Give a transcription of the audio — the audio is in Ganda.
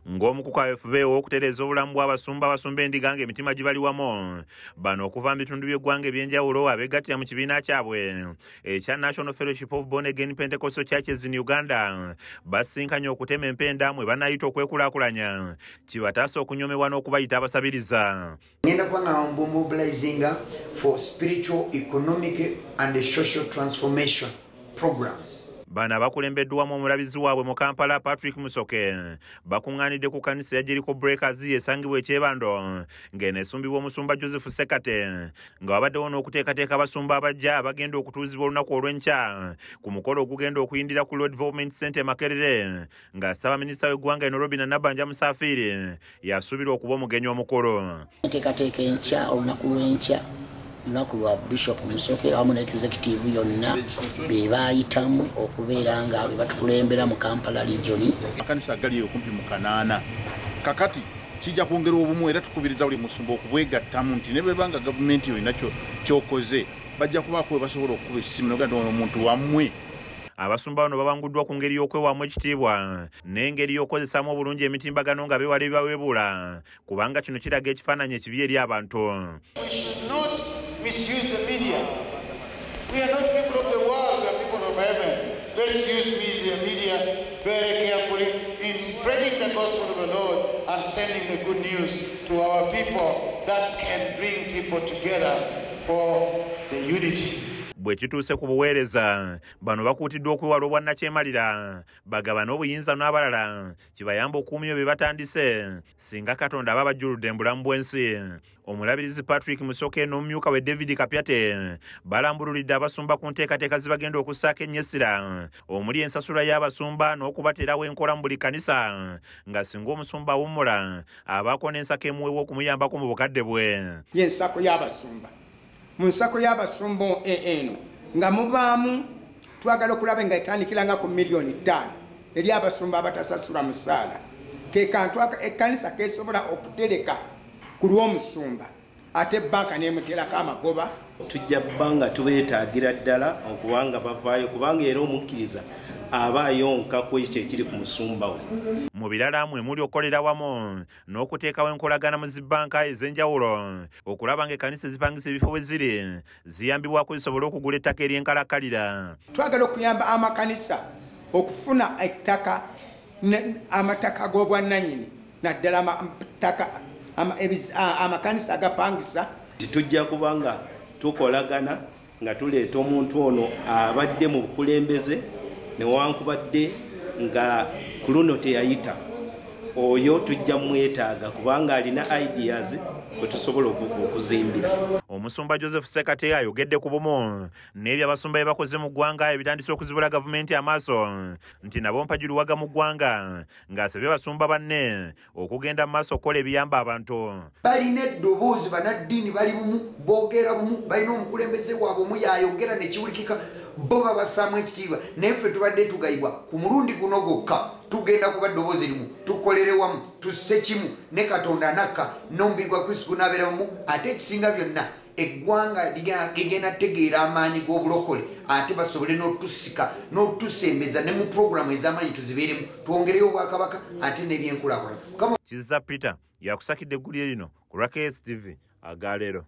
ng'omu ku kaweefube okutereeza obulamu bw'abasumba basumba endiga ng'emitima gibaliwamu. Bano okuva mu bitundu by'eggwanga eby'enjawulo abeegattira mu kibiina kyabwe ekya National Fellowship of Born Again Pentecostal Churches in Uganda basinkanye okutema empenda mwe banayita okwekulaakulanya kibataasa okunyomebwa n'okubayita abasabiriza. Ngenda kubanga mobilizinga for spiritual, economic and social transformation programs. Bana bakulembeddwamu omulabizi waabwe mu Kampala Patrick Musoke bakuŋŋaanidde ku kanisa ya Jericho Breakers esangibwa ekyebando ng'eneesumbibwa omusumba Joseph Sekate nga wabaddewo n'okuteekateeka abasumba abajja abagenda okutuuzibwa olunaku olw'enkya ku mukolo ogugenda okuyindira ku Road Development Center Makerere nga Ssaabaminisita w'eggwanga Nairobi Nabanja Musafiri yasuubirwa okuba omugenyi omukolo. Enteekateeka enkya olunaku lw'enkya lunaku lwa Bishop Musoke awamu n'executive yonna be baayitamu okubeera nga be batukulembera mu Kampala region. Akanisa gali okumpi mu kanaana kakati kijja kwongera obumu era tukubiriza buli musumba okubwegattamu nti ne bwebanga gavumenti yonna kyokoze bajja kubaako basobola okuba essimu n'ogenda omuntu wammwe. Abasumba bano babanguddwa ku ngeri y'okwewamu ekitiibwa n'engeri y'okozesaamu obulungi emitimbagano nga beewala ebibaweebula kubanga kino kiraga ekifaananyi ekibi eri abantu. Misuse the media. We are not people of the world, we are people of heaven. Let's use media very carefully in spreading the gospel of the Lord and sending the good news to our people that can bring people together for the unity. Bwe kituuse ku buweereza bano bakuutiddwa okwewala obwannakyemalira bagabana obuyinza n'abalala kibayamba okuumya bye batandise singa Katonda aba bajjuludde mu bulamu bw'ensi. Omulabirizi Patrick Musoke n'omumyuka we David Kapyate balambululidde abasumba ku nteekateeka zibagenda okussaako ennyesira omuli ensasula y'abasumba n'okubateerawo enkola mu buli kanisa nga singa omusumba awummula abaako n'ensako emuweebwa okumuyambako mu bukadde bwe. Y'ensako y'abasumba mu nsako y'abasumba eno nga mubaamu twagala okulaba nga etandikiranga ku miliyoni 5 eri abasumba abatasasula musaala ke kantu ekkanisa kesobola okutereka ku lw'omusumba ate banka n'emuteerako amagoba. Tujja bbanga tubeetaagira ddala okubanga bavaayo kubanga era omukkiriza aba ayonka ku ekyo ekiri ku musumba we. Mu birala mwe muli okukolera wamu n'okuteekawo enkolagana mu zibbanka ez'enjawulo okulaba ng'ekkanisa ezipangisa ebifo we ziri ziyambibwako zisobole okugula ettaka ery'enkalakkalira. Twagala okuyamba amakanisa okufuna ettaka amataka g'obwannannyini naddala amakanisa agapangisa. Tujja kubanga tukolagana nga tuleeta omuntu ono abadde mu bukulembeze newankubadde nga ku luno teyayita oyo tujja mwetaaga kubanga alina ideas kwe tusobola okuzimbira. Omusumba Joseph Sekate ayogedde ku bumu n'ebyo abasumba bye bakoze mu ggwanga ebitandise okuzibula gavumenti amaaso nti nabo mpajulwaga mu ggwanga ng'asabye abasumba banne okugenda mu maaso okukola ebiyamba abantu. Balina eddoboozi bannaddiini bali bumu boogera bumu balina omukulembeze waabwe omu yayogera ne kiwulikika bo babasaamu ekitiibwa naye ffe tubadde tugayibwa ku mulundi guno gwokka tugenda kuba ddoboozi limu tukolere wamu tusse kimu ne Katonda anakka n'omubiri gwa Kristo gunaabeera wamu ate ekisinga byonna eggwanga ligenda tegeera amaanyi g'obulokole ate basobole n'otusika n'otusembeza ne mu puroguramu ez'amaanyi tuzibeeremu twongereyo obwakabaka ate n'ebyenkulaakulana. Kizza Peter yakusakidde eggulire lino ku KSTV agaleero.